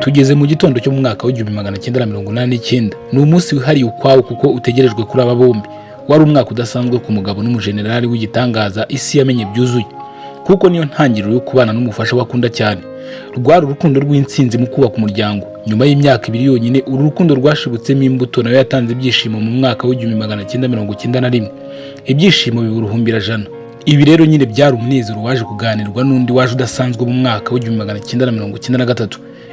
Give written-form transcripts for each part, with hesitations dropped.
Tugeze mu gitondo cyo mu mwaka w'1989. Ni umunsi wihariye ukwawo kuko utegerejwe kuri aba bombi. Wari umwaka udasanzwe ku mugabo n'umujenerali w'igitangaza isi yamenye byuzuye, kuko niyo ntangiriro yo kubana n'umufasha wakunda cyane. Rwari urukundo rw'intsinzi mu kubaka umuryango. Nyuma y'imyaka 2 yonyine uru rukundo rwashibutsemo imbuto nayo yatanze ibyishimo mu mwaka w'1991. Ibyishimo biburuhumbira jana. Ibi rero nyine byari umunezero waje kuganirwa n'undi waje udasanzwe mu mwaka w'1993.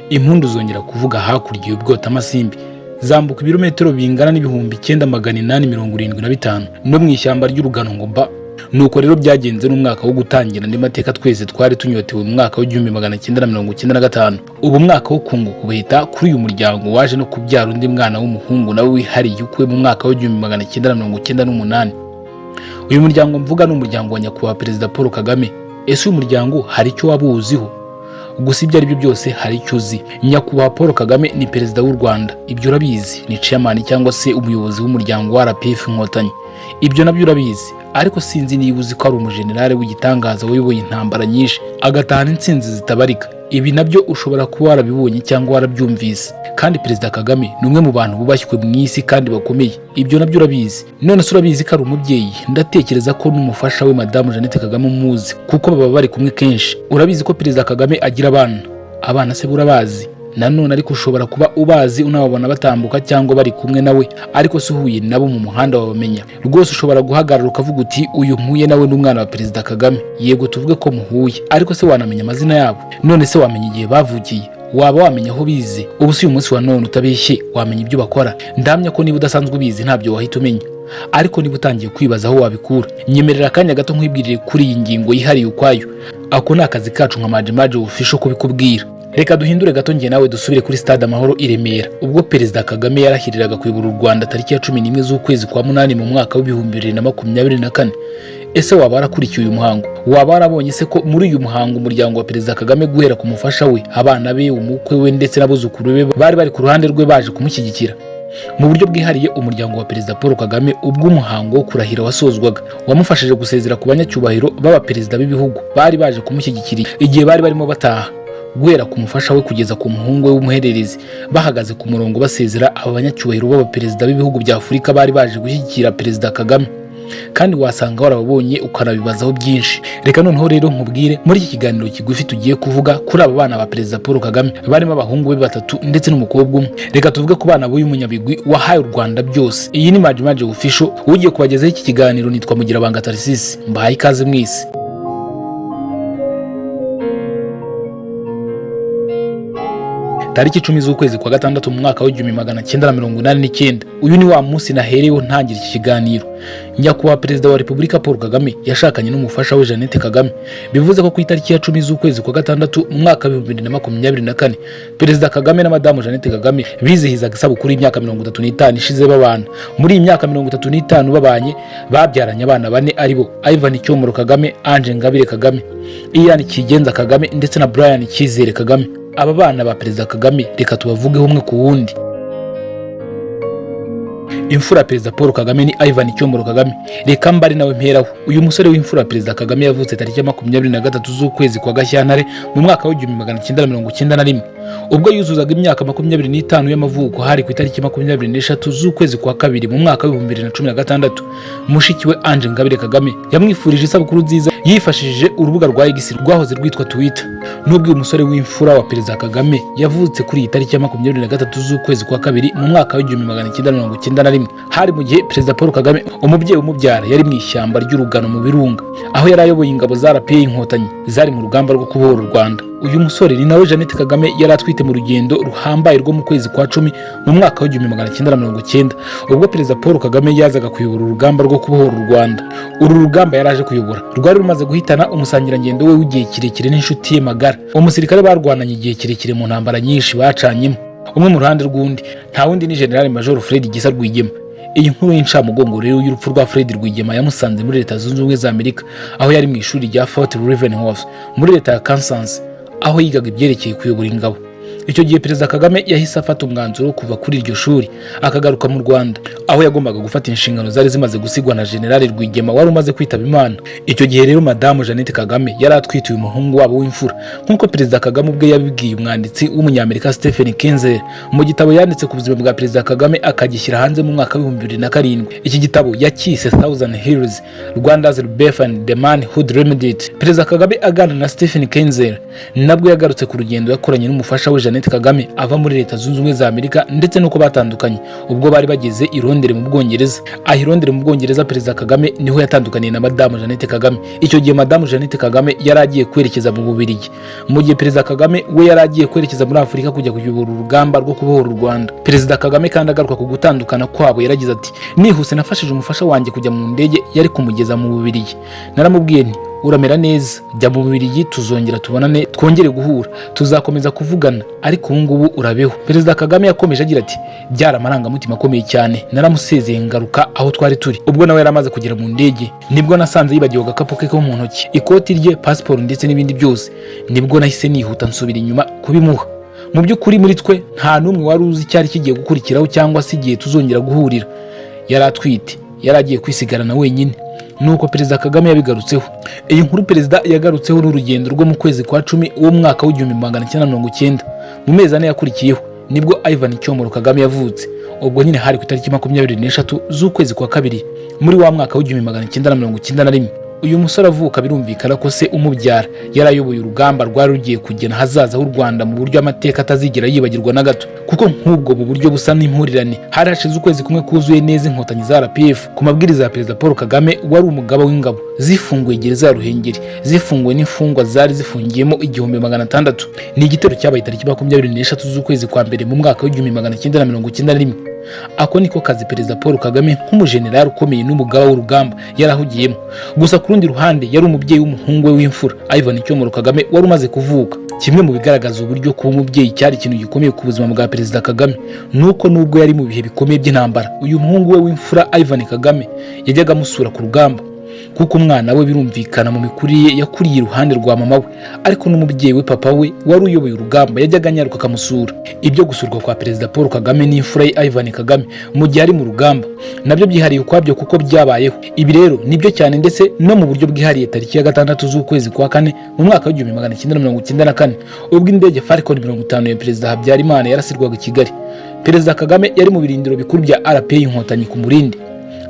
Impundu zongera kuvuga hakurya y'ubwota amasimbi, zambuka ibirometero bingana n'ibihumbi 9875 no mu ishyamba ry'urugano ngo mba. Nuko rero byagenze n'umwaka wo gutangira andi mateka twese twari tunyotewe mu mwaka w'1995. Ubu mwaka wo kunguka ubuheta kuri uyu muryango waje no kubyara undi mwana w'umuhungu nawe wihariye ukwe mu mwaka w'1998. Uyu muryango mvuga ni umuryango wa nyakubahwa Perezida Paul Kagame. Ese uyu muryango hari icyo wabuziho? Gusa ibyo ari byo byose hari icyo uzi. Nyakubahwa Paul Kagame ni perezida w'u Rwanda, ibyo urabizi. Ni chairman cyangwa se umuyobozi w'umuryango wa RPF Inkotanyi, ibyo nabyo urabizi. Ariko sinzi niba uzi ko ari umujenerali w'igitangaza wayoboye intambara nyinshi agatahana intsinzi zitabarika. Ibi nabyo ushobora kuba warabibonye cyangwa warabyumvise. Kandi Perezida Kagame ni umwe mu bantu bubashywe mu isi kandi bakomeye, ibyo nabyo urabizi. None se urabizi ko ari umubyeyi? Ndatekereza ko n'umufasha we Madame Jeannette Kagame umuzi, kuko baba bari kumwe kenshi. Urabizi ko Perezida Kagame agira abana se burabazi? Nanone ariko ushobora kuba ubazi unababona batambuka cyangwa bari kumwe nawe, ariko se uhuye nabo mu muhanda wabamenya. Rwose ushobora guhagarara ukavuga uti uyu mpuye nawe n'umwana wa Perezida Kagame. Yego tuvuge ko muhuye, ariko se wanamenya amazina yabo? None se wamenya igihe bavugiye? Waba wamenya aho bize? Ubu si uyu munsi wa none utabeshye wamenya ibyo bakora. Ndamya ko niba udasanzwe ubizi ntabyo wahita umenya, ariko niba utangiye kwibaza aho wabikura, nyemerera akanya gato nkwibwirire kuri iyi ngingo yihariye ukwayo. Ako ni akazi kacu nka Majimaji Official kubikubwira. Reka duhindure gato njye nawe dusubire kuri Stade Amahoro i Remera, ubwo Perezida Kagame yarahiriraga kuyobora u Rwanda tariki ya 11 z'ukwezi kwa 8 mu mwaka w'2024. Ese waba warakurikiye uyu muhango? Waba warabonye se ko muri uyu muhango umuryango wa Perezida Kagame guhera ku mufasha we, abana be, umukwe we ndetse n'abuzukuru be bari ku ruhande rwe baje kumushyigikira mu buryo bwihariye? Umuryango wa Perezida Paul Kagame ubwo umuhango wo kurahira wasozwaga wamufashije gusezera ku banyacyubahiro baba perezida b'ibihugu bari baje kumushyigikira igihe bari barimo bataha, guhera ku mufasha we kugeza ku muhungu we w'umuhererezi, bahagaze ku murongo basezera aba banyacyubahiro baba perezida b'ibihugu bya Afurika bari baje gushyigikira Perezida Kagame. Kandi wasanga warababonye ukanabibazaho byinshi. Reka noneho rero nkubwire muri iki kiganiro kigufi tugiye kuvuga kuri aba bana ba Perezida Paul Kagame barimo abahungu be 3 ndetse n'umukobwa umwe. Reka tuvuge ku bana b'uyu munyabigwi wahaye u Rwanda byose. Iyi ni Majimaji Official, ugiye kubagezaho iki kiganiro nitwa Mugirabanga Tarsisi. Mbahaye ikaze mwese. Tariki 10 z'ukwezi kwa 6 mu mwaka w'1989. Uyu ni wa munsi nahereyeho ntangira iki kiganiro. Nyakubahwa Perezida wa Repubulika Paul Kagame yashakanye n'umufasha we Jeannette Kagame. Bivuze ko ku itariki ya 10 z'ukwezi kwa 6 mu mwaka w'2024 Perezida Kagame na Madame Jeannette Kagame bizihizaga isabukuru y'imyaka 35 ishize babana. Muri iyi myaka 35 babanye babyaranye abana 4 aribo Ivan Cyomoro Kagame, Ange Ngabire Kagame, Ian Kigenza Kagame ndetse na Brian Cyizere Kagame. Aba bana ba Perezida Kagame reka tubavugeho umwe ku wundi. Imfura Perezida Paul Kagame ni Ivan Cyomoro Kagame. Reka mbari nawe mperaho. Uyu musore w'imfura Perezida Kagame yavutse tariki ya 23 z'ukwezi kwa Gashyantare mu mwaka w'1991. Ubwo yuzuzaga imyaka 25 y'amavuko hari ku itariki 23 z'ukwezi kwa 2 mu mwaka w'2016. Mushiki we Ange Ngabire Kagame yamwifurije isabukuru nziza yifashishije urubuga rwa X rwahoze rwitwa Twitter. Nubwo uyu musore w'imfura wa Perezida Kagame yavutse kuri iyi tariki ya 23 z'ukwezi kwa 2 mu mwaka w'1991, hari mu gihe Perezida Paul Kagame umubyeyi umubyara yari mu ishyamba ry'urugano mu Birunga, aho yari ayoboye ingabo za RPF Inkotanyi zari mu rugamba rwo kubohora u Rwanda. Uyu musore ni nawe Jeannette Kagame yari atwite mu rugendo ruhambaye rwo mu kwezi kwa 10 mu mwaka w'1990, ubwo Perezida Paul Kagame yazaga kuyobora urugamba rwo kubohora u Rwanda. Uru rugamba yaraje kuyobora rwari rumaze guhitana umusangirangendo we w'igihe kirekire n'inshuti ye magara, umusirikare barwananye igihe kirekire mu ntambara nyinshi bacanyemo. Umwe mu ruhande rw'undi nta wundi ni General Major Fred Gisa Rwigema. Iyi nkuru y'incamugongo rero y'urupfu rwa Fred Rwigema yamusanze muri Leta Zunze Ubumwe za Amerika, aho yari mu ishuri rya Fort Leavenworth muri Leta ya Kansas, aho yigaga ibyerekeye kuyobora ingabo. icyo gihe Perezida Kagame yahise afata umwanzuro wo kuva kuri iryo shuri akagaruka mu Rwanda, aho yagombaga gufata inshingano zari zimaze gusigwa na General Rwigema wari umaze kwitaba Imana. Icyo gihe rero Madamu Jeannette Kagame yari atwitiye umuhungu wabo w'imfura, nk'uko Perezida Kagame ubwe yabibwiye umwanditsi w'umunyamerika Stephen Kinzer mu gitabo yanditse ku buzima bwa Perezida Kagame akagishyira hanze mu mwaka wa 2007. Iki gitabo yacyise Thousand Heroes, Rwanda's Rebirth and the Man Who Dreamed It. Perezida Kagame agana na Stephen Kinzer nabwo yagarutse ku rugendo yakoranye n'umufasha we Jeannette Kagame ava muri Leta Zunze Ubumwe za Amerika, ndetse nuko batandukanye ubwo bari bageze i Londres mu Bwongereza. Aho i Londres mu Bwongereza Perezida Kagame niho yatandukaniye na Madamu Jeannette Kagame. Icyo gihe Madamu Jeannette Kagame yari agiye kwerekeza mu Bubiligi, mu gihe Perezida Kagame we yari agiye kwerekeza muri Afurika kujya kuyobora urugamba rwo kubohora u Rwanda. Perezida Kagame kandi agaruka ku gutandukana kwabo yaragize ati, nihuse nafashije umufasha wanjye kujya mu ndege yari kumugeza mu Bubiligi. Naramubwiye nti, uramera neza, jya mu Bubiligi tuzongera tubonane, twongere guhura, tuzakomeza kuvugana, ariko ubu ngubu urabeho. Perezida Kagame yakomeje agira ati, byari amarangamutima akomeye cyane, naramusezeye ngaruka aho twari turi. Ubwo nawe yari amaze kugera mu ndege nibwo nasanze yibagiwe agakapu ke ko mu ntoki, ikoti rye, pasiporo ndetse n'ibindi byose. Nibwo nahise nihuta nsubira inyuma kubimuha. Mu by'ukuri muri twe nta n'umwe wari uzi icyari kigiye gukurikiraho cyangwa se igihe tuzongera guhurira. Yari atwite, yari agiye kwisigarana wenyine. Nuko Perezida Kagame yabigarutseho. Iyi nkuru Perezida yagarutseho n'urugendo rwo mu kwezi kwa 10 wo mwaka wa 1990. Mu mezi ane yakurikiyeho nibwo Ivan Cyomoro Kagame yavutse. Ubwo nyine hari ku itariki 23 z'ukwezi kwa kabiri muri wa mwaka wa 1991. Uyu musore avuka birumvikana ko se umubyara yarayoboye urugamba rwari rugiye kugena hazaza h'u Rwanda mu buryo amateka atazigera yibagirwa na gato, kuko nk'ubwo mu buryo busa n'impurirane hari hashize ukwezi kumwe kuzuye neza inkotanyi za RPF ku mabwiriza ya Perezida Paul Kagame wari umugaba w'ingabo zifunguye gereza ya Ruhengeri, zifunguwe n'imfungwa zari zifungiyemo 1600. Ni igitero cyabaye itariki 23 z'ukwezi kwa mbere mu mwaka wa 1991. Ako niko kazi Perezida Paul Kagame nk'umujenerali ukomeye n'umugaba w'urugamba yarahugiyemo. Gusa ku rundi ruhande yari umubyeyi w'umuhungu we w'imfura Ivan Cyomoro Kagame wari umaze kuvuka. Kimwe mu bigaragaza uburyo kuba umubyeyi cyari ikintu gikomeye ku buzima bwa Perezida Kagame nuko nubwo yari mu bihe bikomeye by'intambara, uyu muhungu we w'imfura Ivan Kagame yajyaga amusura ku rugamba, kuko umwana we birumvikana mu mikurire yakuriye iruhande rwa mama we, ariko n'umubyeyi we papa we wari uyoboye urugamba yajyaga anyaruka akamusura. Ibyo gusurwa kwa Perezida Paul Kagame n'imfura ye Ivan Kagame mu gihe ari mu rugamba nabyo byihariye ukwabyo kuko byabayeho. Ibi rero nibyo cyane ndetse no mu buryo bwihariye tariki ya 6 z'ukwezi kwa 4 mu mwaka wa 1994 ubwo indege Falcon 50 ya Perezida Habyarimana yarasirwaga i Kigali. Perezida Kagame yari mu birindiro bikuru bya RPA inkotanyi ku Murindi,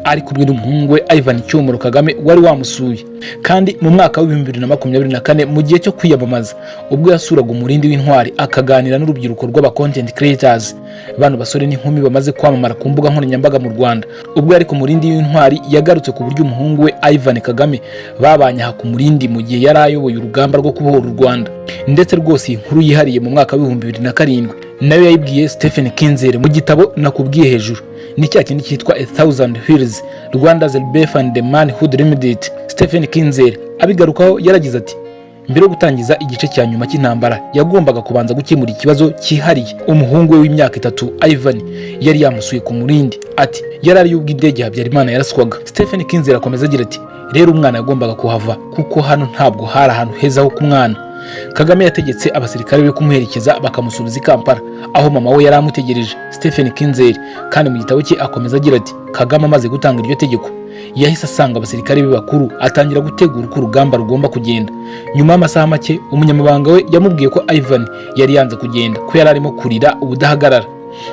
ari kumwe n'umuhungu we Ivan Cyomoro Kagame wari wamusuye. Kandi mu mwaka wa 2024 mu gihe cyo kwiyamamaza ubwo yasuraga Umurindi w'Intwari akaganira n'urubyiruko rw'aba content creators, bano basore n'inkumi bamaze kwamamara ku mbuga nkoranyambaga mu Rwanda. Ubwo yari ku Murindi w'Intwari yagarutse ku buryo umuhungu we Ivan Kagame babanye aha ku Murindi mu gihe yari ayoboye urugamba rwo kubohora u Rwanda. Ndetse rwose inkuru yihariye mu mwaka wa 2007 nayo yayibwiye Stephen Kinzer mu gitabo nakubwiye hejuru. Ni cya kindi cyitwa A Thousand Heroes, Rwanda's Rebirth and the Man Who Dreamed It. Stephen Kinzer abigarukaho yaragize ati, mbere yo gutangiza igice cya nyuma cy'intambara yagombaga kubanza gukemura ikibazo cyihariye. Umuhungu we w'imyaka 3 Ivan yari yamusuye ku Murindi, ati yari ari ubwo indege Habyarimana yaraswaga. Stephen Kinzer akomeza agira ati, rero umwana yagombaga kuhava kuko hano ntabwo hari ahantu heza ho kumwana. Kagame yategetse abasirikare be kumuherekeza bakamusubiza i Kampala aho mama we yari amutegereje. Stephen Kinzer kandi mu gitabo cye akomeza agira ati, Kagame amaze gutanga iryo tegeko yahise asanga abasirikare be bakuru atangira gutegura uko urugamba rugomba kugenda. Nyuma y'amasaha make umunyamabanga we yamubwiye ko Ivan yari yanze kugenda ko yari arimo kurira ubudahagarara.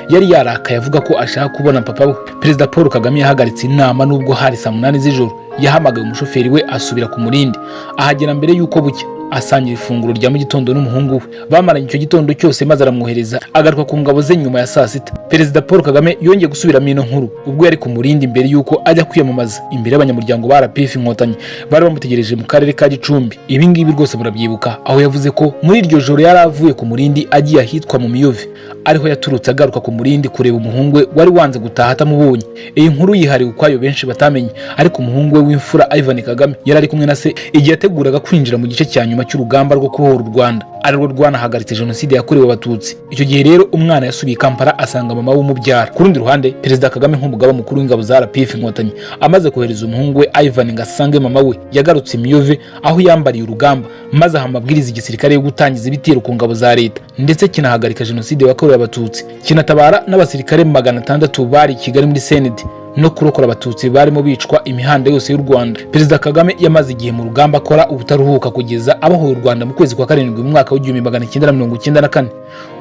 Yari yarakaye avuga ko ashaka kubona papa we. Perezida Paul Kagame yahagaritse inama nubwo hari saa 8 z'ijoro. Yahamagaye umushoferi we asubira ku Murindi, ahagera mbere yuko bucya, asangira ifunguro rya mu gitondo n'umuhungu we. Bamaranye icyo gitondo cyose maze aramwohereza agaruka ku ngabo ze nyuma ya saa 6. Perezida Paul Kagame yongeye gusubiramo ino nkuru ubwo yari ku Murindi mbere yuko ajya kwiyamamaza imbere y'abanyamuryango ba RPF inkotanyi bari bamutegereje mu karere ka Gicumbi. Ibi ngibi rwose murabyibuka, aho yavuze ko muri iryo joro yari avuye ku Murindi agiye ahitwa mu Miyove, ariho yaturutse agaruka ku Murindi kureba umuhungu we wari wanze gutaha atamubonye. Iyi nkuru yihariye ukwayo benshi batamenye, ariko umuhungu we w'imfura Ivan Kagame yari ari kumwe na se igihe yateguraga kwinjira mu gice cya nyuma cy'urugamba rwo kubohora u Rwanda arirwo rwanahagaritse jenoside yakorewe abatutsi. Icyo gihe rero umwana yasubiye Kampala asanga mama w'umubyara. Ku rundi ruhande Perezida Kagame nk'umugaba mukuru w'ingabo za RPF Inkotanyi amaze kohereza umuhungu we Ivan ngo asange mama we, yagarutse Miyove aho yambariye urugamba maze aha amabwiriza igisirikare yo gutangiza ibitero ku ngabo za leta ndetse kinahagarika jenoside yakorewe abatutsi, kinatabara n'abasirikare 600 bari i Kigali muri Senede no kurokora abatutsi barimo bicwa imihanda yose y'u Rwanda. Perezida Kagame yamaze igihe mu rugamba akora ubutaruhuka kugeza abahoye u Rwanda mu kwezi kwa 7 mu mwaka wa 1994.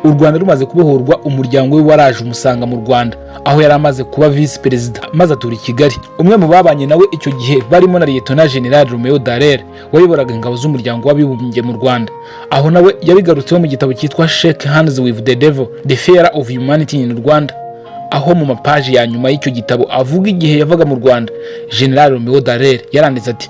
U Rwanda rumaze kubohorwa, umuryango we waraje umusanga mu Rwanda aho yari amaze kuba vice perezida maze atura i Kigali. Umwe mu babanye nawe icyo gihe barimo na Lieutenant General Romeo Dallaire wayoboraga ingabo z'umuryango w'abibumbye mu Rwanda, aho nawe yabigarutseho mu gitabo cyitwa Shake Hands with the Devil, The Fear of Humanity in Rwanda, aho mu mapaji ya nyuma y'icyo gitabo avuga igihe yavaga mu Rwanda. General Romeo Dallaire yaranditse ati,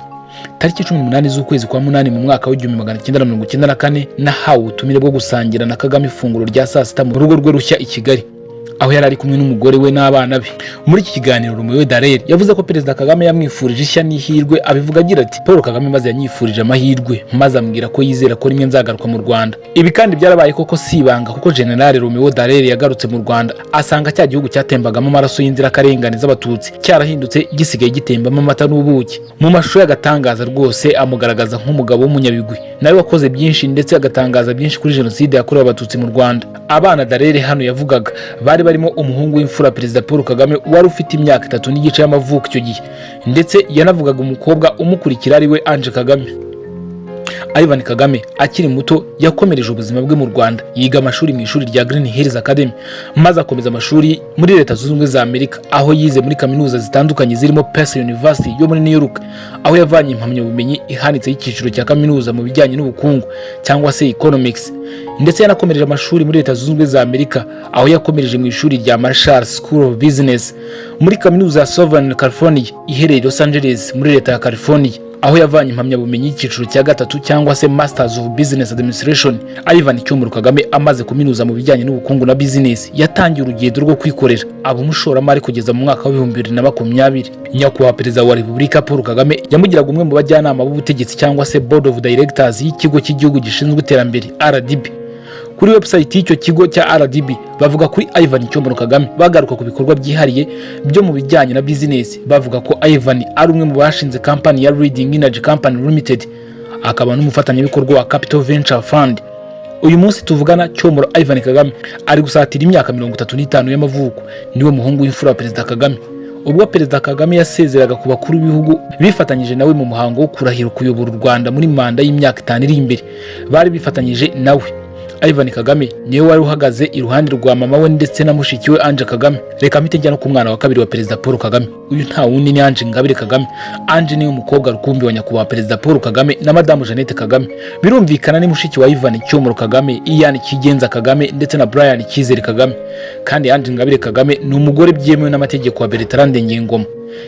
tariki 18 z'ukwezi kwa 8 mu mwaka wa 1994 nahawe ubutumire bwo gusangira na Kagame ifunguro rya saa sita mu rugo rwe rushya i Kigali, aho yari ari kumwe n'umugore we n'abana be. Muri iki kiganiro Romeo Dallaire yavuze ko Perezida Kagame yamwifurije ishya n'ihirwe, abivuga agira ati, Paul Kagame maze yanyifurije amahirwe maze ambwira ko yizera ko rimwe nzagaruka mu Rwanda. Ibi kandi byarabaye koko sibanga kuko General Romeo Dallaire yagarutse mu Rwanda asanga cya gihugu cyatembagamo amaraso y'inzirakarengane z'abatutsi cyarahindutse gisigaye gitembamo amata n'ubuki. Mu mashusho y'agatangaza rwose amugaragaza nk'umugabo w'umunyabigwi nawe wakoze byinshi ndetse agatangaza byinshi kuri jenoside yakorewe abatutsi mu Rwanda. Abana Dallaire hano yavugaga bari barimo umuhungu w'imfura Perezida Paul Kagame wari ufite imyaka 3 n'igice y'amavuko icyo gihe, ndetse yanavugaga umukobwa umukurikira ari we Ange Kagame. Ivan Kagame akiri muto yakomereje ubuzima bwe mu Rwanda, yiga amashuri mu ishuri rya Green Hills Academy maze akomeza amashuri muri Leta Zunze Ubumwe za Amerika aho yize muri kaminuza zitandukanye zirimo Pace University yo muri New York, aho yavanye impamyabumenyi ihanitse y'icyiciro cya kaminuza mu bijyanye n'ubukungu cyangwa se economics, ndetse yanakomereje amashuri muri Leta Zunze Ubumwe za Amerika aho yakomereje mu ishuri rya Marshall School of Business muri kaminuza ya Southern California iherereye Los Angeles muri Leta ya California, aho yavanye impamyabumenyi y'icyiciro cya 3 cyangwa se Masters of Business Administration. Ivan Kagame amaze kuminuza mu bijyanye n'ubukungu na business yatangiye urugendo rwo kwikorera aba umushoramari kugeza mu mwaka wa 2020. Nyakubahwa Perezida wa Repubulika Paul Kagame yamugiraga umwe mu bajyanama b'ubutegetsi cyangwa se Board of Directors y'ikigo cy'igihugu gishinzwe iterambere RDB. Kuri website y'icyo kigo cya RDB bavuga kuri Ivan Kagame bagaruka ku bikorwa byihariye byo mu bijyanye na business, bavuga ko Ivan ari umwe mu bashinze company ya Leading Energy Company Limited, akaba n'umufatanyabikorwa wa Capital Venture Fund. Uyu munsi tuvugana Cyomoro Ivan Kagame ari gusatira imyaka 35 y'amavuko, niwe muhungu w'imfura Perezida Kagame. Ubwo Perezida Kagame yasezeraga ku bakuru b'ibihugu bifatanyije nawe mu muhango wo kurahira kuyobora u Rwanda muri manda y'imyaka 5 iri imbere, bari bifatanyije nawe. Ivan Kagame niwe wari uhagaze iruhande rwa mama we ndetse na mushiki we Ange Kagame. Reka mpite njya no ku mwana wa kabiri wa Perezida Paul Kagame, uyu nta wundi ni Ange Ingabire Kagame. Ange ni umukobwa rukumbi wa nyakubahwa Perezida Paul Kagame na Madamu Jeannette Kagame, birumvikana ni mushiki wa Ivan Kagame, Ian Kigenza Kagame ndetse na Brian Kizere Kagame. Kandi Ange Ingabire Kagame ni umugore byemewe n'amategeko wa Bertrand Ngengoma,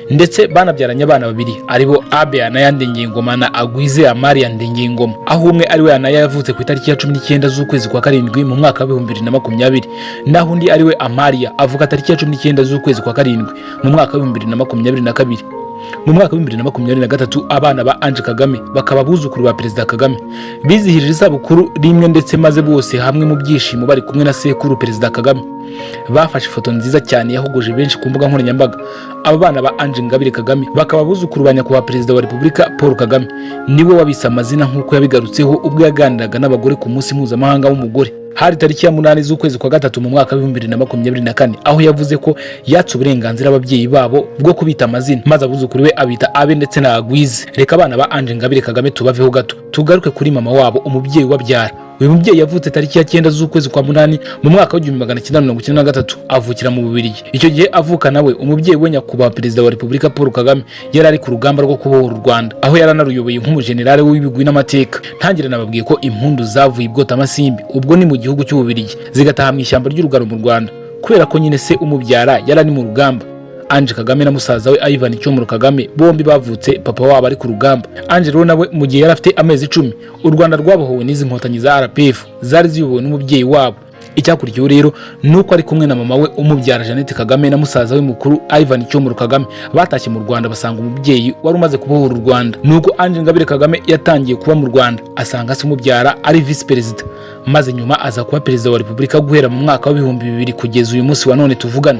ndetse banabyaranye abana babiri aribo Abe Anaya Ngengoma na Agwize Amaria Ngengoma, aho umwe ari we Anaya yavutse ku itariki ya 19 z'ukwezi kwa 7 mu mwaka wa 2020, naho undi ari we Amaria avuka tariki ya 19 z'ukwezi kwa 7 mu mwaka wa 2022. Mu mwaka wa 2023 abana ba Ange Kagame bakaba buzukuru ba Perezida Kagame bizihirije isabukuru rimwe, ndetse maze bose hamwe mu byishimo bari kumwe na sekuru Perezida Kagame bafashe ifoto nziza cyane yahogoje benshi ku mbuga nkoranyambaga. Aba bana ba Ange Ingabire Kagame bakaba buzukuru ba nyakubahwa Perezida wa Repubulika Paul Kagame, niwe wabise amazina nk'uko yabigarutseho ubwo yaganiraga n'abagore ku munsi mpuzamahanga w'umugore. Hari tariki ya 8 z'ukwezi kwa 3 mu mwaka wa 2024 aho yavuze ko yatse uburenganzira ababyeyi babo bwo kubita amazina maze abuzukuru be abita Abe ndetse na Agwize. Reka abana ba Ange Ingabire Kagame tubaveho gato tugaruke kuri mama wabo, umubyeyi wabyara. Uyu mubyeyi yavutse tariki ya 9 z'ukwezi kwa 8 mu mwaka wa 1993 avukira mu Bubiligi. Icyo gihe avuka nawe umubyeyi we nyakubahwa Perezida wa Repubulika Paul Kagame yari ari ku rugamba rwo kubohora u Rwanda, aho yaranaruyoboye nk'umujenerali w'ibigwi n'amateka. Ntangire nababwiye ko impundu zavuye ibwota amasimbi ubwo ni mu gihugu cy'Ububiligi zigataha mu ishyamba ry'urugaro mu Rwanda, kubera ko nyine se umubyara yari ari mu rugamba. Ange Kagame na musaza we Ivan Kagame bombi bavutse papa wabo ari ku rugamba. Ange rero nawe mu gihe yari afite amezi 10 u Rwanda rwabohowe n'izi nkotanyi za RPF zari ziyobowe n'umubyeyi wabo Icyakurikiyeho rero nuko ari kumwe na mama we umubyara Jeannette Kagame na musaza we mukuru Ivan Cyomoro Kagame batashye mu Rwanda basanga umubyeyi wari umaze kubohora u Rwanda. Nuko Ange Ingabire Kagame yatangiye kuba mu Rwanda asanga se umubyara ari vice perezida, maze nyuma aza kuba perezida wa Repubulika guhera mu mwaka wa 2000 kugeza uyu munsi wa none tuvugana.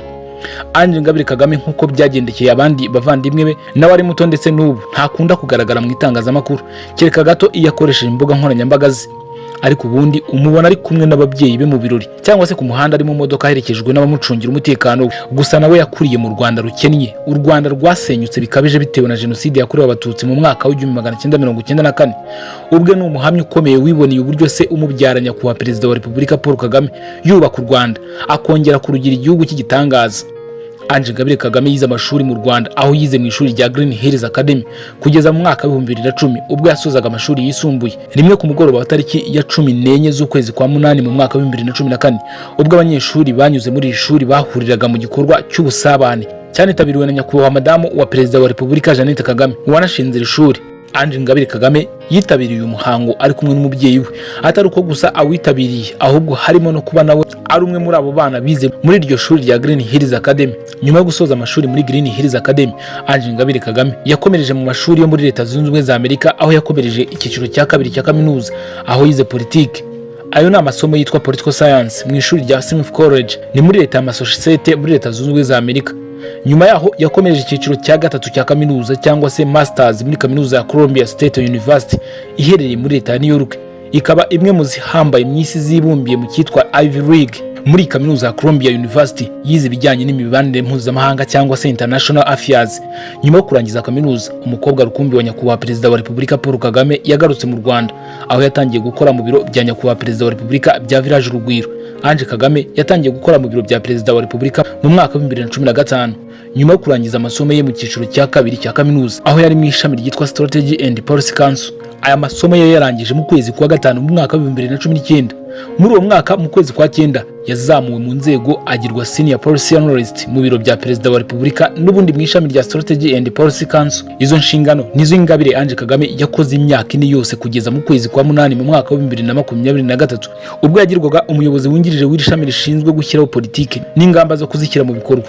Ange Ingabire Kagame nkuko byagendekeye abandi bavandimwe be nawe ari muto ndetse n'ubu ntakunda kugaragara mu itangazamakuru kereka gato iyo akoresheje imbuga nkoranyambaga ze, ariko ubundi umubona ari kumwe n'ababyeyi be mu birori cyangwa se ku muhanda ari mu modoka aherekejwe n'abamucungira umutekano we. Gusa nawe yakuriye mu Rwanda rukennye, u Rwanda rwasenyutse bikabije bitewe na jenoside yakorewe abatutsi mu mwaka wa 1994. Ubwe ni umuhamya ukomeye wiboneye uburyo se umubyara nyakubahwa perezida wa Repubulika Paul Kagame yubaka u Rwanda akongera kurugira igihugu cy'igitangaza. Ange Ingabire Kagame yize amashuri mu Rwanda, aho yize mu ishuri rya Green Hills Academy kugeza mu mwaka wa 2010 ubwo yasozaga amashuri yisumbuye. Rimwe ku mugoroba wa tariki ya 14 z'ukwezi kwa munani mu mwaka wa 2014 ubwo abanyeshuri banyuze muri iri shuri bahuriraga mu gikorwa cy'ubusabane cyanitabiriwe na nyakubahwa madamu wa perezida wa Repubulika Jeannette Kagame wanashinze iri shuri. Ange Ingabire Kagame yitabiriye uyu muhango ari kumwe n'umubyeyi we, atari uko gusa awitabiriye ahubwo harimo no kuba nawe ari umwe muri abo bana bize muri iryo shuri rya Green Hills Academy. Nyuma yo gusoza amashuri muri Green Hills Academy, Ange Ingabire Kagame yakomereje mu mashuri yo muri Leta Zunze Ubumwe za Amerika, aho yakomereje icyiciro cya kabiri cya kaminuza aho yize politiki. Ayo ni amasomo yitwa Political Science mu ishuri rya Smith College ni muri Leta ya Massachusetts muri Leta Zunze Ubumwe za Amerika. Nyuma yaho yakomereje icyiciro cya gatatu cya kaminuza cyangwa se Masters muri kaminuza ya Columbia State University iherereye muri Leta ya New York, ikaba imwe mu zihambaye mu isi zibumbiye mu cyitwa Ivy League. Muri kaminuza ya Columbia University yize ibijyanye n'imibanire mpuzamahanga cyangwa se International Affairs. Nyuma yo kurangiza kaminuza, umukobwa rukumbi wa nyakubahwa perezida wa Repubulika Paul Kagame yagarutse mu Rwanda, aho yatangiye gukora mu biro bya nyakubahwa perezida wa Repubulika bya Village Urugwiro. Ange Kagame yatangiye gukora mu biro bya perezida wa Repubulika mu mwaka wa 2015 nyuma yo kurangiza amasomo ye mu cyiciro cya kabiri cya kaminuza, aho yari mu ishami ryitwa Strategy and Policy Council. Aya masomo ye yarangije mu kwezi kwa gatanu mu mwaka wa 2019. Muri uwo mwaka mu kwezi kwa 9 yazamuwe mu nzego agirwa Senior Policy Analyst mu biro bya perezida wa Repubulika n'ubundi mu ishami rya Strategy and Policy Council. Izo nshingano nizo Ingabire Ange Kagame yakoze imyaka ine yose kugeza mu kwezi kwa munani mu mwaka wa 2023 ubwo yagirwaga umuyobozi wungirije w'iri shami rishinzwe gushyiraho politiki n'ingamba zo kuzishyira mu bikorwa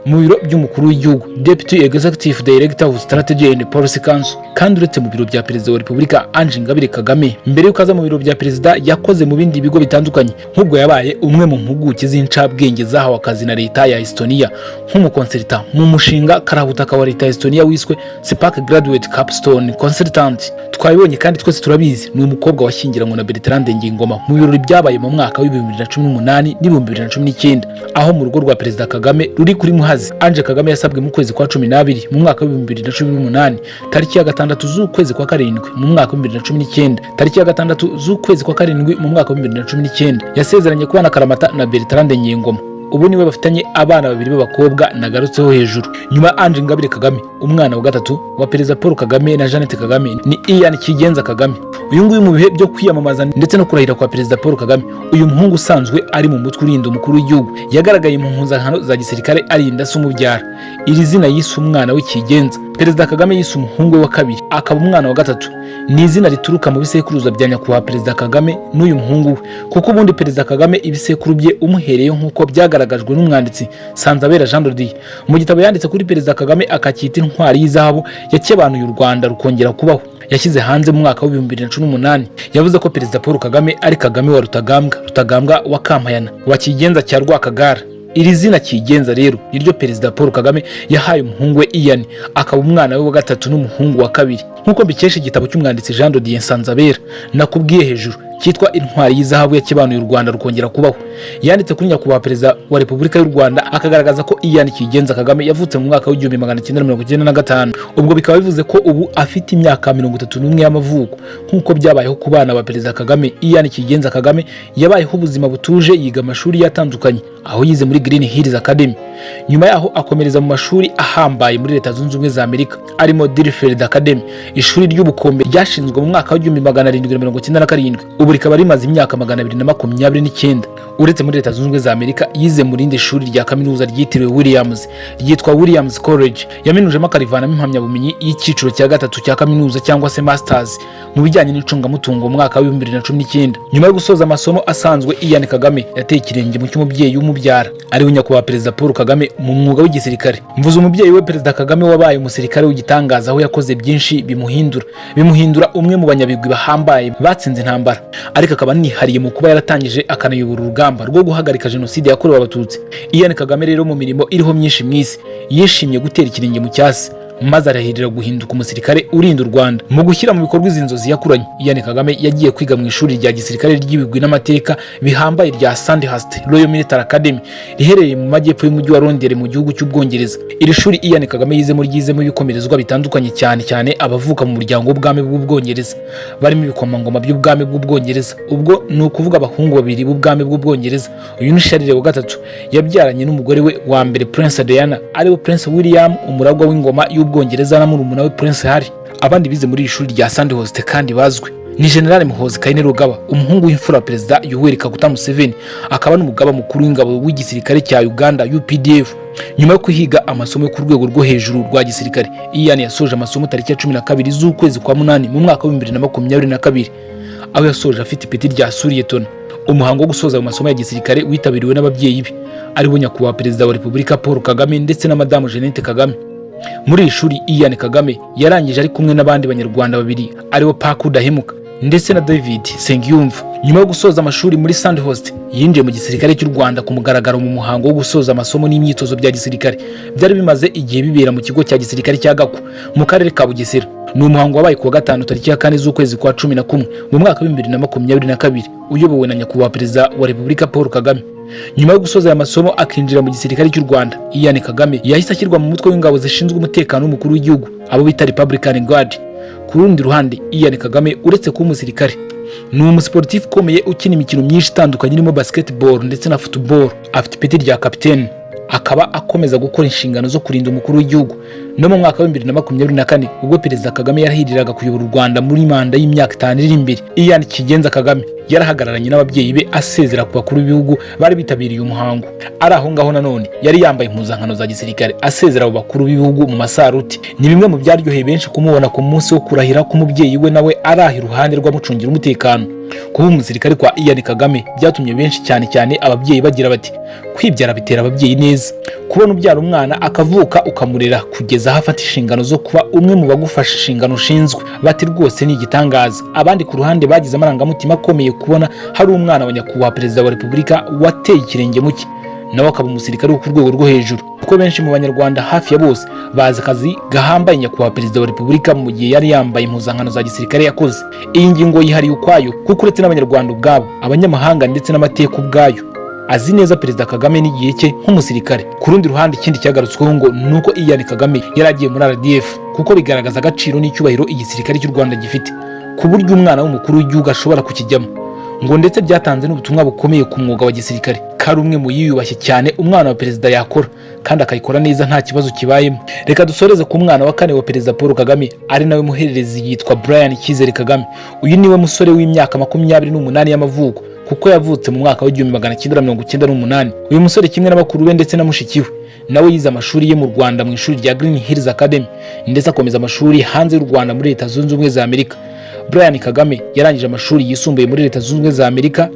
mu biro by'umukuru w'igihugu, Deputy Executive Director of Strategy and Policy Council. Kandi uretse mu biro bya perezida wa Repubulika, Ange Ingabire Kagame mbere yo kaza mu biro bya perezida yakoze mu bindi bigo bitandukanye, nk'ubwo yabaye umwe mu mpuguke z'incabwenge zahawe akazi na leta ya Estonia nk'umukonsultant mu mushinga karahutaka wa leta ya Estonia wiswe Spark Graduate Capstone Consultant. Twabibonye kandi twese turabizi ni umukobwa washyingiranywe na Bertrand Ngingoma mu birori byabaye mu mwaka wa 2018 n'2019, aho mu rugo rwa perezida Kagame ruri kuri Ange Kagame yasabwe mu kwezi kwa 12 mu mwaka wa 2018 tariki ya 6 z'ukwezi kwa 7 mu mwaka wa 2019 tariki ya 6 z'ukwezi kwa 7 mu mwaka wa 2019 yasezeranye kubana karamata na Bertrand Ngingoma. Ubu niwe bafitanye abana babiri b'abakobwa nagarutseho hejuru. Nyuma Ange Ingabire Kagame, umwana wa gatatu wa perezida Paul Kagame na Jeannette Kagame ni Ian Kigenza Kagame. Uyu nguyu mu bihe byo kwiyamamaza ndetse no kurahira kwa perezida Paul Kagame, uyu muhungu usanzwe ari mu mutwe urinda umukuru w'igihugu yagaragaye mu mpuzankano za gisirikare arinda se umubyara. Iri zina yise umwana we Kigenza. Perezida Kagame yise umuhungu we wa kabiri akaba umwana wa gatatu. Ni izina rituruka mu bisekuruza bya nyakubahwa perezida Kagame n'uyu muhungu we, kuko ubundi perezida Kagame ibisekuru bye umuhereyeho nk'uko byagaragajwe n'umwanditsi Sanzabera Jean de Dieu mu gitabo yanditse kuri perezida Kagame akacyita intwari y'izahabu yakebanuye u Rwanda rukongera kubaho. Yashyize hanze mu mwaka wa 2018 yavuze ko perezida Paul Kagame ari Kagame wa Rutagambwa wa Kampayana wa Kigenza cya Rwakagara. Iri zina Kigenza rero niryo perezida Paul Kagame yahaye umuhungu we Ian, akaba umwana we wa gatatu n'umuhungu wa kabiri, nk'uko mbikesha igitabo cy'umwanditsi Jean de Dieu Sanzabera nakubwiye hejuru cyitwa intwari y'izahabu yakebanuye u Rwanda rukongera kubaho. Yanditse kuri nyakubahwa perezida wa Repubulika y'u Rwanda akagaragaza ko Ian Kigenza Kagame yavutse mu mwaka wa 1995. Ubwo bikaba bivuze ko ubu afite imyaka 31 y'amavuko. Nk'uko byabayeho ku bana ba perezida Kagame, Ian Kigenza Kagame yabayeho ubuzima butuje, yiga amashuri yatandukanye, aho yize muri Green Hills Academy. Nyuma yaho akomereza mu mashuri ahambaye muri Leta Zunze Ubumwe za Amerika arimo Deerfield Academy, ishuri ry'ubukombe ryashinzwe mu mwaka wa 1797. Ubu rikaba rimaze imyaka 229. uretse muri Leta Zunze Ubumwe za Amerika yize mu rindi shuri rya kaminuza ryitiriwe Williams ryitwa Williams College, yaminujemo akarivanamo impamyabumenyi y'icyiciro cya gatatu cya kaminuza cyangwa se masters mu bijyanye n'icungamutungo mu mwaka wa 2019. Nyuma yo gusoza amasomo asanzwe, Ian Kagame yateye ikirenge mu cy'umubyeyi w'umubyara ariwe nyakubahwa Perezida Paul Kagame mu mwuga w'igisirikare. Mvuze umubyeyi we Perezida Kagame wabaye umusirikare w'igitangaza, aho yakoze byinshi bimuhindura umwe mu banyabigwi bahambaye batsinze intambara, ariko akaba nihariye mu kuba yaratangije akanayobora urugamba rwo guhagarika jenoside yakorewe abatutsi. Ian Kagame rero mu mirimo iriho myinshi mw'isi yishimiye gutera ikirenge mu cyasi, maze arahirira guhinduka umusirikare urinda u Rwanda. Mu gushyira mu bikorwa izi nzozi yakuranye, Ian Kagame yagiye kwiga mu ishuri rya gisirikare ry'ibigwi n'amateka bihambaye rya Sandhurst Royal Military Academy riherereye mu majyepfo y'umujyi wa Londres mu gihugu cy'Ubwongereza. Iri shuri Ian Kagame yizemo ibikomerezwa bitandukanye cyane abavuka mu muryango w'ubwami bw'Ubwongereza, barimo ibikomangoma by'ubwami bw'Ubwongereza. Ubwo ni ukuvuga abahungu babiri b'ubwami bw'Ubwongereza. Uyu ni Charles wa gatatu, yabyaranye n'umugore we wa mbere Prince Diana, ariwe Prince William, umuragwa w'ingoma y'Ubwongereza, na murumuna we Prince Harry. Abandi bize muri iri shuri rya Sandhurst kandi bazwi ni General Muhoozi Kainerugaba, umuhungu w'imfura wa Perezida Yoweri Kaguta Museveni, akaba n'umugaba mukuru w'ingabo w'igisirikare cya Uganda UPDF. Nyuma yo kwiga amasomo yo ku rwego rwo hejuru rwa gisirikare, Ian yasoje amasomo tariki ya 12 z'ukwezi kwa munani mu mwaka wa 2022, aho yasoje afite ipeti rya Suryetona. Umuhango wo gusoza ayo masomo ya gisirikare witabiriwe n'ababyeyi be aribo nyakubahwa Perezida wa Repubulika Paul Kagame ndetse na Madamu Jeannette Kagame. Muri iri shuri Ian Kagame yarangije ari kumwe n'abandi banyarwanda babiri aribo Paku Dahemuka ndetse na David Sengiyumva. Nyuma yo gusoza amashuri muri Sandhurst, yinjiye mu gisirikare cy'u Rwanda ku mugaragaro mu muhango wo gusoza amasomo n'imyitozo bya gisirikare byari bimaze igihe bibera mu kigo cya gisirikare cya Gako mu karere ka Bugesera. Ni umuhango wabaye ku wa gatanu tariki ya 4 z'ukwezi kwa 11 mu mwaka wa 2022, uyobowe na nyakubahwa Perezida wa Repubulika Paul Kagame. Nyuma yo gusoza aya masomo akinjira mu gisirikare cy'u Rwanda, Ian Kagame yahise ashyirwa mu mutwe w'ingabo zishinzwe umutekano w'umukuru w'igihugu, abo bita Republican Guard. Ku rundi ruhande, Ian Kagame uretse kuba umusirikare, ni umusiporutifu ukomeye ukina imikino myinshi itandukanye irimo basketball ndetse na football. Afite ipeti rya kapiteni, akaba akomeza gukora inshingano zo kurinda umukuru w'igihugu. No mu mwaka wa 2024 ubwo Perezida Kagame yarahiriraga kuyobora u Rwanda muri manda y'imyaka 5 iri imbere, Ian Kigenza Kagame yarahagararanye n'ababyeyi be asezera ku bakuru b'ibihugu bari bitabiriye umuhango. Ari aho ngaho nanone yari yambaye impuzankano za gisirikare asezera abo bakuru b'ibihugu mu masaruti. Ni bimwe mu byaryoheye benshi kumubona ku munsi wo kurahira k'umubyeyi we nawe araha iruhande rw'amucungira umutekano. Kuba umusirikare kwa Ian Kagame byatumye benshi cyane ababyeyi bagira bati kwibyara bitera ababyeyi neza. Kubona ubyara umwana akavuka ukamurera kugeza aho afata inshingano zo kuba umwe mu bagufasha inshingano ushinzwe, bati rwose ni igitangaza. Abandi ku ruhande bagize amarangamutima akomeye kubona hari umwana wa nyakubahwa Perezida wa Repubulika wateye ikirenge mu cye, nawe akaba umusirikare wo ku rwego rwo hejuru. Kuko benshi mu banyarwanda hafi ya bose bazi akazi gahambaye nyakubahwa Perezida wa Repubulika mu gihe yari yambaye impuzankano za gisirikare yakoze. Iyi ngingo yihariye ukwayo kuko uretse n'abanyarwanda ubwabo, abanyamahanga ndetse n'amateka ubwayo azi neza Perezida Kagame n'igihe cye nk'umusirikare. Ku rundi ruhande, ikindi cyagarutsweho ngo nuko Ian Kagame yaragiye muri RDF, kuko bigaragaza agaciro n'icyubahiro igisirikare cy'u Rwanda gifite, ku buryo umwana w'umukuru w'igihugu ashobora kukijyamo. Ngo ndetse byatanze n'ubutumwa bukomeye ku mwuga wa gisirikare, kari umwe mu yiyubashye cyane umwana wa Perezida yakora kandi akayikora neza nta kibazo kibayemo. Reka dusoreze ku mwana wa 4 wa Perezida Paul Kagame, ari nawe muhererezi, yitwa Brian Cyizere Kagame. Uyu niwe musore w'imyaka 28 y'amavuko, kuko yavutse mu mwaka wa 1998. Uyu musore kimwe n'abakuru be ndetse na mushikiwe, nawe yize amashuri ye mu Rwanda mu ishuri rya Green Hills Academy ndetse akomeza amashuri hanze y'u Rwanda muri Leta Zunze Ubumwe za Amerika. Brian Kagame yarangije amashuri yisumbuye muri Leta Zunze Ubumwe za Amerika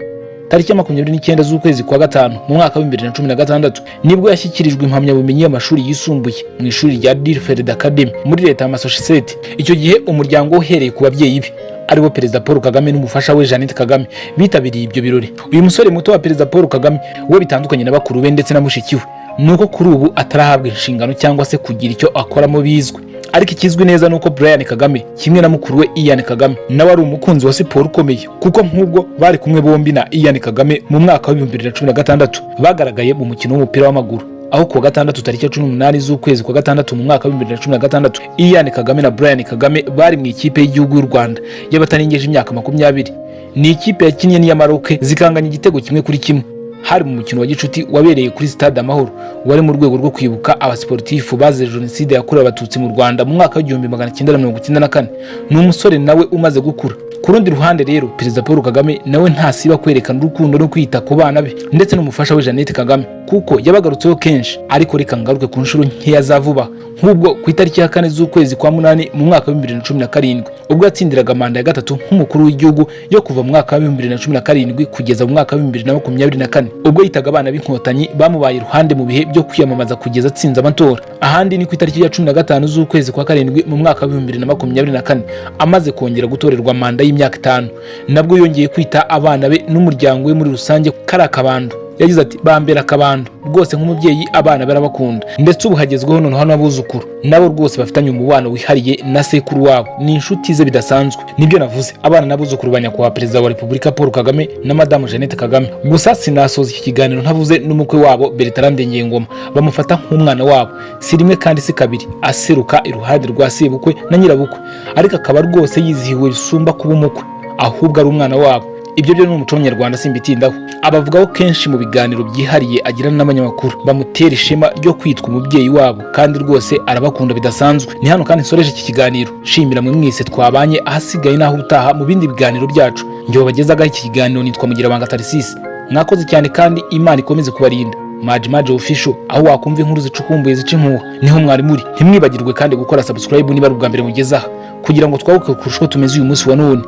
tariki ya 29 z'ukwezi kwa gatanu mu mwaka wa 2016, nibwo yashyikirijwe impamyabumenyi y'amashuri yisumbuye mu ishuri rya Deerfield Academy muri Leta ya Massachusetts. Icyo gihe umuryango uhereye ku babyeyi be aribo Perezida Paul Kagame n'umufasha we Jeannette Kagame bitabiriye ibyo birori. Uyu musore muto wa Perezida Paul Kagame we bitandukanye n'abakuru be ndetse na mushikiwe, nuko kuri ubu atarahabwa inshingano cyangwa se kugira icyo akoramo bizwe. Ariko ikizwi neza nuko Brian Kagame kimwe na mukuru we Ian Kagame nawe ari umukunzi wa siporo ukomeye, kuko nk'ubwo bari kumwe bombi na Ian Kagame mu mwaka wa 2016 bagaragaye mu mukino w'umupira w'amaguru, aho ku wa gatandatu tariki ya 18 z'ukwezi kwa gatandatu mu mwaka wa 2016 Ian Kagame na Brian Kagame bari mu ikipe y'igihugu y'u Rwanda y'abatarengeje imyaka 20. Ni ikipe yakinnye n'iya Maroc zikanganya igitego 1-1. Hari mu mukino wa gicuti wabereye kuri Stade Amahoro, wari mu rwego rwo kwibuka abasportifu bazize jenoside yakorewe abatutsi mu Rwanda mu mwaka wa 1994. Ni umusore nawe umaze gukura, Ku rundi ruhande rero Perezida Paul Kagame nawe ntasiba kwerekana urukundo no kwita ku bana be ndetse n'umufasha we Jeannette Kagame, kuko yabagarutseho kenshi. Ariko reka ngaruke ku nshuro nkeya za vuba, nk'ubwo ku itariki ya 4 z'ukwezi kwa munani mu mwaka wa 2017 ubwo yatsindiraga manda ya gatatu nk'umukuru w'igihugu yo kuva mu mwaka wa 2017 kugeza mu mwaka wa 2024, ubwo yitaga abana b'inkotanyi bamubaye iruhande mu bihe byo kwiyamamaza kugeza atsinze amatora. Ahandi ni ku itariki ya 15 z'ukwezi kwa 7 mu mwaka wa 2024 amaze kongera gutorerwa manda y'imyaka 5, nabwo yongeye kwita abana be n'umuryango we muri rusange kari akabando. Yagize ati bambera akabando rwose nk'umubyeyi, abana barabakunda, ndetse ubu hagezweho noneho n'abuzukuru nabo rwose bafitanye umubano wihariye na sekuru wabo, ni inshuti ze bidasanzwe. Nibyo navuze, abana n'abuzukuru ba nyakubahwa Perezida wa Repubulika Paul Kagame na Madamu Jeannette Kagame. Gusa sinasoza iki kiganiro ntavuze n'umukwe wabo Bertrand Ngengoma, bamufata nk'umwana wabo, si rimwe kandi si kabiri aseruka iruhande rwa sebukwe na nyirabukwe, ariko akaba rwose yizihiwe bisumba kuba umukwe, ahubwo ari umwana wabo. Ibyo byo n'umuco nyarwanda simbitindaho, abavugaho kenshi mu biganiro byihariye agirana n'abanyamakuru, bamutera ishema ryo kwitwa umubyeyi wabo, kandi rwose arabakunda bidasanzwe. Ni hano kandi nsoreje iki kiganiro, shimira mwe mwese twabanye, ahasigaye naho utaha mu bindi biganiro byacu. Njye wabagezagaho iki kiganiro nitwa Mugirabanga Tarisisi. Mwakoze cyane kandi Imana ikomeze kubarinda. Maji Official, aho wakumva inkuru zicukumbuye zica impuha, niho mwari muri. Ntimwibagirwe kandi gukora subscribe niba ari ubwa mbere mugezaho, kugira ngo twaguke kurushaho tumeze uyu munsi wa none.